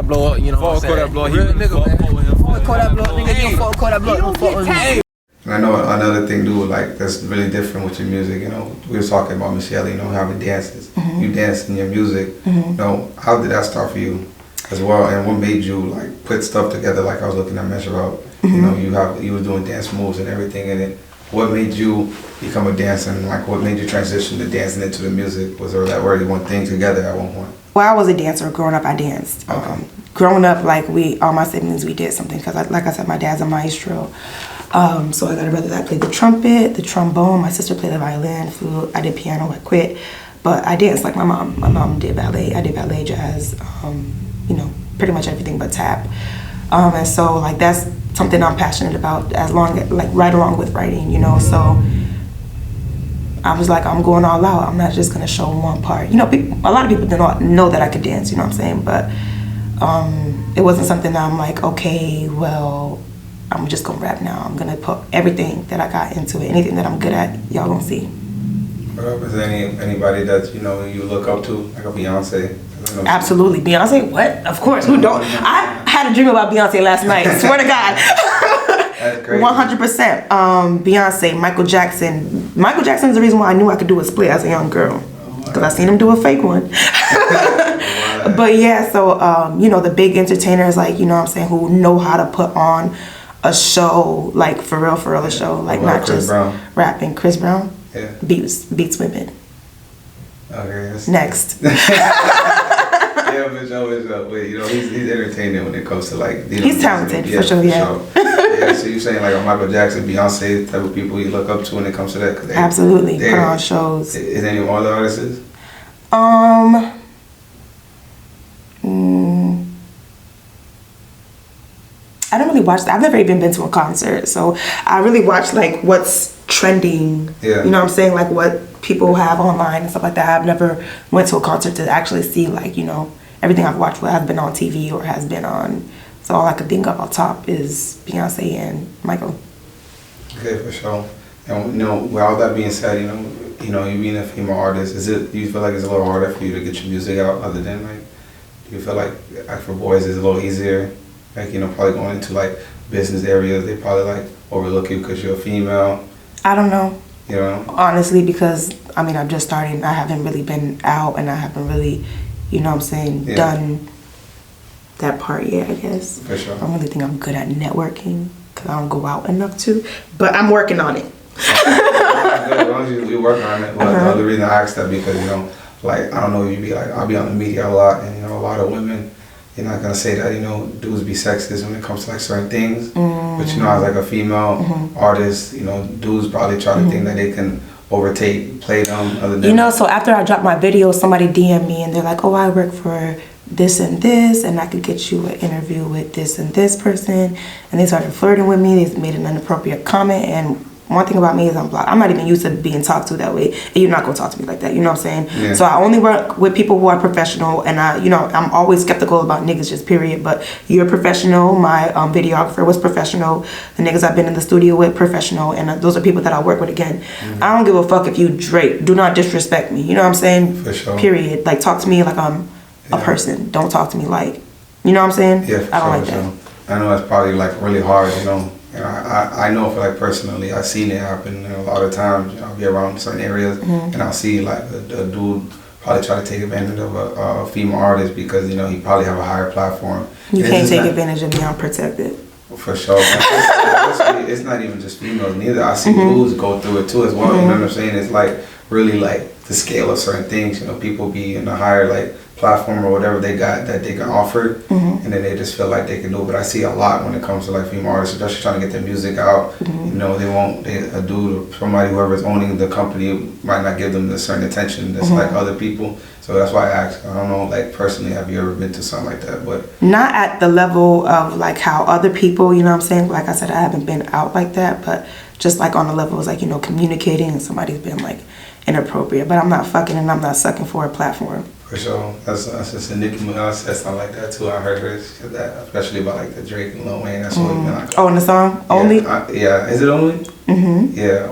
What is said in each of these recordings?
blow up, you know what I'm saying? Kodak blow up, Real nigga, man. Fuck Kodak blow up, nigga. You fuck Kodak blow up, fuck with me. And I know another thing, dude, like that's really different with your music. You know, we were talking about Michelle, you know, having dances. You dance in your music. You know, how did that start for you as well? And what made you like put stuff together? Like I was looking at Measure Out. You know, you were doing dance moves and everything in it. What made you become a dancer? And like, what made you transition to dancing into the music? Was there that already one thing together at one point? Well, I was a dancer. Growing up, I danced. Okay. Growing up, like all my siblings, we did something because, like I said, my dad's a maestro. So I got a brother that played the trumpet, the trombone. My sister played the violin, flute. I did piano. I quit, but I danced like my mom. My mom did ballet. I did ballet, jazz. You know, pretty much everything but tap. And so like that's something I'm passionate about. Right along with writing, you know. So I was like, I'm going all out. I'm not just gonna show one part. You know, a lot of people do not know that I could dance. You know what I'm saying? But it wasn't something that I'm like, okay, well, I'm just gonna rap now. I'm gonna put everything that I got into it. Anything that I'm good at, y'all gonna see. Is there anybody that you know you look up to, like a Beyonce? Absolutely, Beyonce. What? Of course. Who don't? I had a dream about Beyonce last night. Swear to God. That's crazy. 100%. Beyonce, Michael Jackson. Michael Jackson's the reason why I knew I could do a split as a young girl, because I seen him do a fake one. But yeah, so you know, the big entertainers, like, you know what I'm saying, who know how to put on a show, like for real a show, like not Chris just Brown. rapping. Chris Brown, Yeah. beats women. Okay. Next. Yeah, but you know, he's entertaining when it comes to like. You know, He's talented for sure. Yeah. Yeah. So you're saying like a Michael Jackson, Beyonce type of people you look up to when it comes to that? 'Cause Absolutely, put on shows. Is any of all the artists? I don't really watch that. I've never even been to a concert, so I really watch like what's trending. Yeah. You know what I'm saying? Like what people have online and stuff like that. I've never went to a concert to actually see, like, you know, everything I've watched has been on TV or has been on. So all I could think of on top is Beyonce and Michael. Okay, for sure. And you know, with all that being said, you know, you being a female artist, do you feel like it's a little harder for you to get your music out, other than like, do you feel like for boys it's a little easier? Like, you know, probably going into like business areas, they probably like overlook you because you're a female. I don't know. You know? Honestly, because I mean, I'm just starting. I haven't really been out, and I haven't really, you know what I'm saying, done that part yet, I guess. For sure. I don't really think I'm good at networking because I don't go out enough to, but I'm working on it. As long as you work on it. Well, the other reason I asked that, because, you know, like, I don't know, you be like, I'll be on the media a lot, and, you know, a lot of women, you're not gonna say that, you know, dudes be sexist when it comes to like certain things. But, you know, as like a female artist, you know, dudes probably try to think that they can overtake, play them, other than. You know, so after I dropped my video, somebody DM me and they're like, oh, I work for this and this, and I could get you an interview with this and this person. And they started flirting with me. They made an inappropriate comment, and one thing about me is I'm blocked. I'm not even used to being talked to that way, and you're not gonna talk to me like that. You know what I'm saying? Yeah. So I only work with people who are professional, and I'm always skeptical about niggas, just period. But you're a professional. My videographer was professional. The niggas I've been in the studio with, professional, and those are people that I work with again. I don't give a fuck if you Drake. Do not disrespect me. You know what I'm saying? For sure. Period. Like, talk to me like I'm a person. Don't talk to me like, you know what I'm saying? Yeah, I don't like that. I know it's probably like really hard, you know. And I know for like personally, I've seen it happen, you know, a lot of times. You know, I'll be around certain areas and I'll see like a dude probably try to take advantage of a female artist because, you know, he probably have a higher platform. You can't take advantage of me. I'm protected. For sure. It's not even just females neither. I see dudes go through it too as well. You know what I'm saying? It's like really like the scale of certain things. You know, people be in a higher like platform or whatever they got that they can offer, and then they just feel like they can do it. But I see a lot when it comes to like female artists, especially trying to get their music out. You know, a dude or somebody, whoever's owning the company, might not give them the certain attention that's like other people. So that's why I asked. I don't know, like personally, have you ever been to something like that? But not at the level of like how other people, you know what I'm saying? Like I said, I haven't been out like that, but just like on the level of like, you know, communicating and somebody's been like inappropriate. But I'm not fucking and I'm not sucking for a platform. For sure. That's just a Nicki Minaj said something like that too. I heard her say that, especially about like the Drake and Lil Wayne. That's what been like. Oh, in the song? Only? Yeah. Is it Only? Yeah.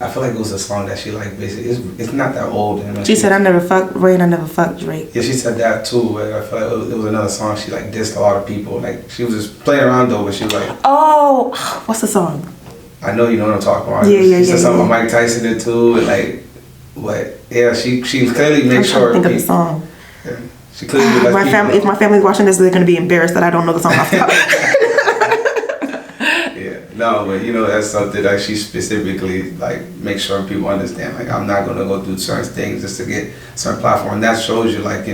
I feel like it was a song that she like basically. It's not that old. And she said, "I never fucked Wayne. I never fucked Drake." Yeah, she said that too. But I feel like it was another song. She like dissed a lot of people. Like she was just playing around though, but she was like, "Oh, what's the song?" I know you know what I'm talking about. Yeah. She said something about Mike Tyson did too, and like, what? Yeah, she clearly made sure. Think of the song. Yeah, she clearly. My family, if my family's watching this, they're gonna be embarrassed that I don't know the song off the top. No, but you know that's something that she specifically like make sure people understand. Like I'm not gonna go do certain things just to get certain platform. And that shows you like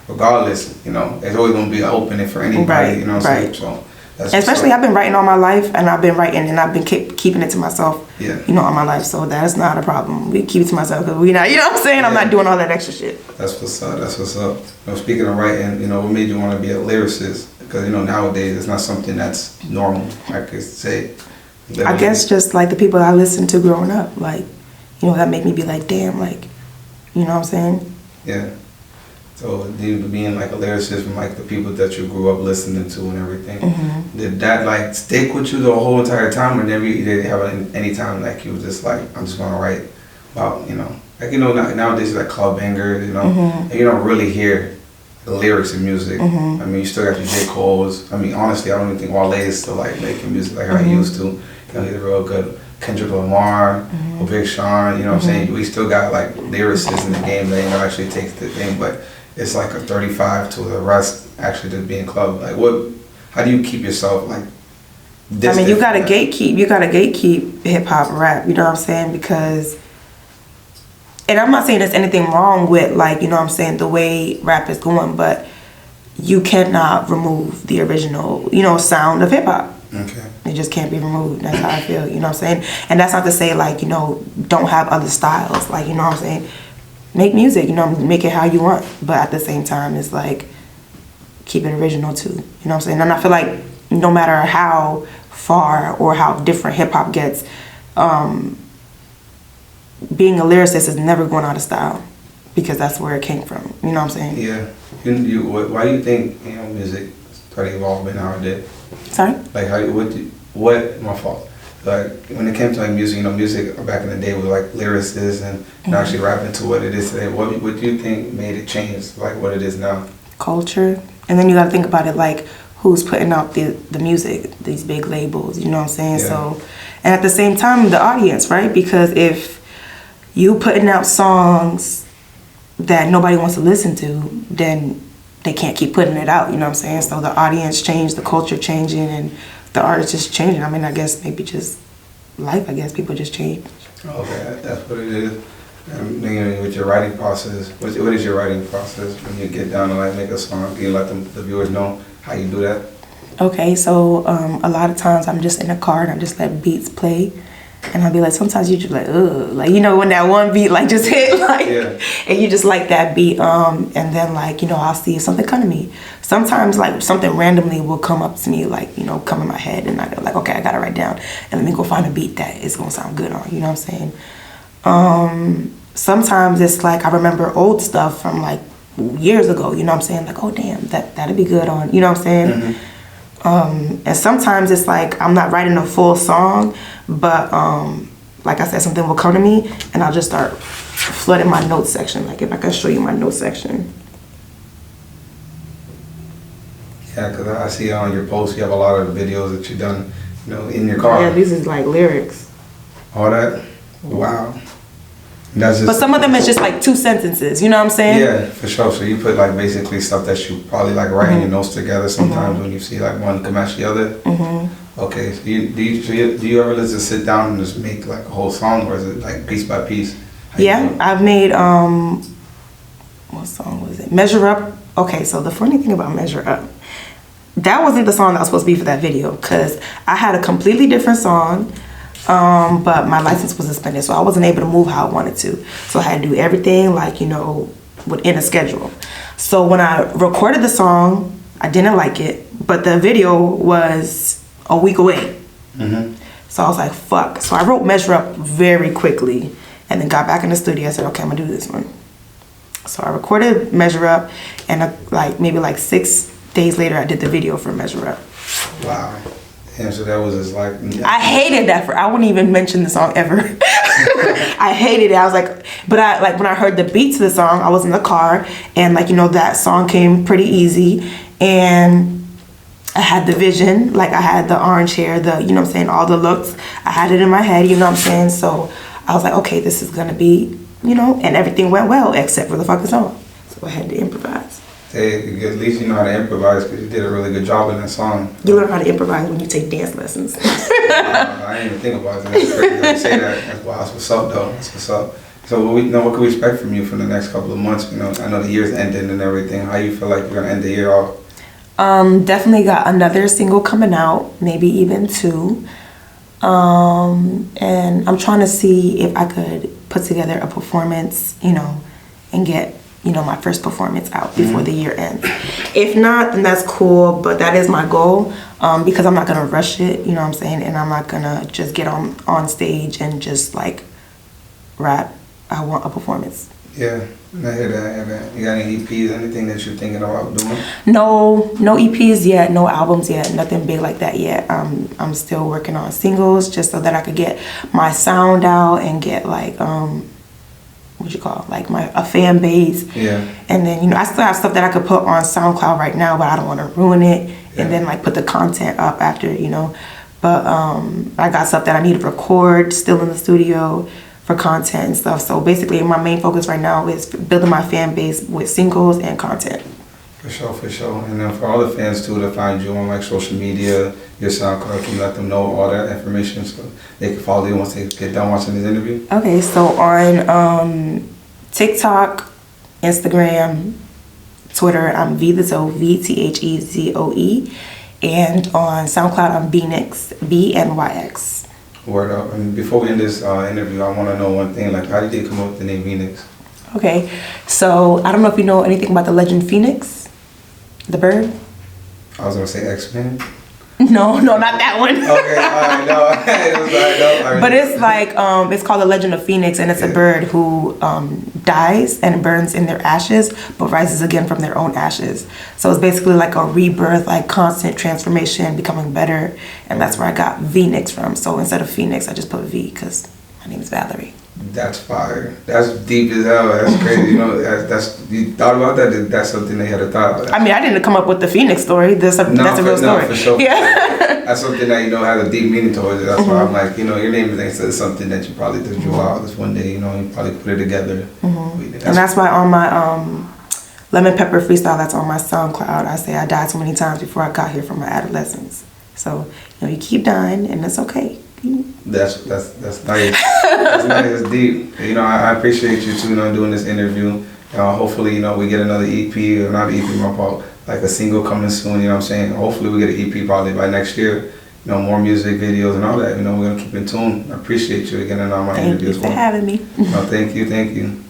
regardless, it's always gonna be an opening for anybody. Right, You know what I'm saying? So that's especially I've been writing all my life, and I've been writing, and I've been keeping it to myself. Yeah. All my life, so that's not a problem. We keep it to myself because we not. You know what I'm saying? Yeah. I'm not doing all that extra shit. That's what's up. That's what's up. Speaking of writing, what made you want to be a lyricist? Because nowadays it's not something that's normal. I could say. I guess just like the people I listened to growing up, like, that make me be like, damn, like, you know what I'm saying? Yeah. So being like a lyricist from like the people that you grew up listening to and everything, did that like stick with you the whole entire time, or never you did have any time like you was just like, I'm just gonna write about, like nowadays it's like club bangers, and you don't really hear the lyrics in music. I mean, you still got your J. Cole's. I mean, honestly, I don't even think Wale is still like making music like how he used to. He's a real good Kendrick Lamar, or Big Sean. You know what I'm saying? We still got like lyricists in the game that actually takes the thing, but it's like a 35 to the rest actually just being club. Like how do you keep yourself like? I mean, you gotta gatekeep. You gotta gatekeep hip hop rap. You know what I'm saying? Because. And I'm not saying there's anything wrong with, like, you know what I'm saying, the way rap is going, but you cannot remove the original, sound of hip-hop. Okay. It just can't be removed. That's how I feel, you know what I'm saying? And that's not to say, like, don't have other styles. Like, you know what I'm saying? Make music, make it how you want. But at the same time, it's like, keep it original, too. You know what I'm saying? And I feel like no matter how far or how different hip-hop gets, being a lyricist is never going out of style, because that's where it came from. You know what I'm saying? Yeah. Why do you think music started evolving nowadays? Sorry? Like what? My fault. Like when it came to like music, music back in the day was like lyricists and actually rapping to what it is today. What do you think made it change like what it is now? Culture, and then you got to think about it like who's putting out the music, these big labels. You know what I'm saying? Yeah. So, and at the same time, the audience, right? Because if you putting out songs that nobody wants to listen to, then they can't keep putting it out, you know what I'm saying? So the audience changed, the culture changing, and the artist just changing. I mean, I guess maybe just life, people just change. Okay, that's what it is. And with your writing process, what is your writing process when you get down to like make a song? Can you let the viewers know how you do that? Okay, so a lot of times I'm just in the car and I just let beats play. And I'll be like, sometimes you just like, ugh. Like, when that one beat, like, just hit, like, yeah. And you just like that beat. And then, like, I'll see something come to me. Sometimes, like, something randomly will come up to me, like, come in my head. And I go, like, okay, I got to write down. And let me go find a beat that is going to sound good on, you know what I'm saying? Sometimes it's like I remember old stuff from, like, years ago, you know what I'm saying? Like, oh, damn, that'd be good on, you know what I'm saying? And sometimes it's like I'm not writing a full song, but like I said, something will come to me and I'll just start flooding my notes section. Like if I can show you my notes section. Yeah, because I see on your posts you have a lot of videos that you've done, in your car. Yeah, these is like lyrics. All that? Wow. That's just, but some of them is just like 2 sentences, you know what I'm saying? Yeah, for sure. So you put like basically stuff that you probably like writing your notes together sometimes when you see like one come match the other. Okay, so do you ever just sit down and just make like a whole song, or is it like piece by piece? Yeah, I've made what song was it? Measure Up. Okay, so the funny thing about Measure Up, that wasn't the song that was supposed to be for that video, because I had a completely different song. But my license was suspended, so I wasn't able to move how I wanted to. So I had to do everything like, within a schedule. So when I recorded the song, I didn't like it, but the video was a week away. So I was like, fuck. So I wrote Measure Up very quickly and then got back in the studio. I said, okay, I'm gonna do this one. So I recorded Measure Up, and maybe 6 days later, I did the video for Measure Up. Wow. And so that was just like... I hated that. I wouldn't even mention the song ever. I hated it. I was like, but I like when I heard the beat to the song, I was in the car, and like, you know, that song came pretty easy, and I had the vision, like I had the orange hair, the, you know what I'm saying, all the looks. I had it in my head, you know what I'm saying? So I was like, okay, this is gonna be, you know, and everything went well except for the fucking song. So I had to improvise. Hey, at least you know how to improvise because you did a really good job in that song. You learn how to improvise when you take dance lessons. I didn't even think about it. That's crazy that you say that. That's what's up, though. That's what's up. So what can we expect from you for the next couple of months? You know, I know the year's ending and everything. How you feel like you're gonna end the year off? Definitely got another single coming out, maybe even 2. And I'm trying to see if I could put together a performance, you know, and get, you know, my first performance out before the year ends. If not, then that's cool, but that is my goal, because I'm not gonna rush it, you know what I'm saying, and I'm not gonna just get on stage and just like rap. I want a performance. Yeah, I hear that. You got any EPs, anything that you're thinking about doing? No EPs yet, no albums yet, nothing big like that yet. I'm still working on singles just so that I could get my sound out and get like like a fan base. Yeah. And then, you know, I still have stuff that I could put on SoundCloud right now, but I don't want to ruin it. Yeah. And then like put the content up after, you know. But I got stuff that I need to record still in the studio for content and stuff. So basically my main focus right now is building my fan base with singles and content. For sure. And then for all the fans too to find you on like social media, your SoundCloud, can you let them know all that information so they can follow you once they get done watching this interview? Okay, so on TikTok, Instagram, Twitter, I'm VTheZoe, and on SoundCloud, I'm VNYX, VNYX. Word up. And before we end this interview, I want to know one thing. Like, how did you come up with the name VNYX? Okay, so I don't know if you know anything about the legend Phoenix, the bird. I was gonna say X-Men. No, not that one. Okay, alright, no. It was no. But it's like, it's called the Legend of Phoenix, and it's a bird who dies and burns in their ashes, but rises again from their own ashes. So it's basically like a rebirth, like constant transformation, becoming better, and that's where I got VNYX from. So instead of Phoenix, I just put V because my name is Valerie. That's fire. That's deep as hell. That's crazy. You know, that's you thought about that? That's something they had a thought about. I mean, I didn't come up with the Phoenix story. That's a real story. No, for sure. Yeah. That's something that, you know, has a deep meaning towards it. That's why I'm like, you know, your name is something that you probably just drew out this one day, you know, you probably put it together. And that's why on my Lemon Pepper freestyle that's on my SoundCloud, I say I died so many times before I got here from my adolescence. So, you know, you keep dying and that's okay. That's nice. That's nice. It's deep. You know, I appreciate you too, you know, doing this interview. Hopefully, you know, we get another EP, or not EP, my fault, like a single coming soon, you know what I'm saying? Hopefully we get an EP probably by next year. You know, more music videos and all that. You know, we're gonna keep in tune. I appreciate you again in all my interviews. Thank you for having me. No, thank you.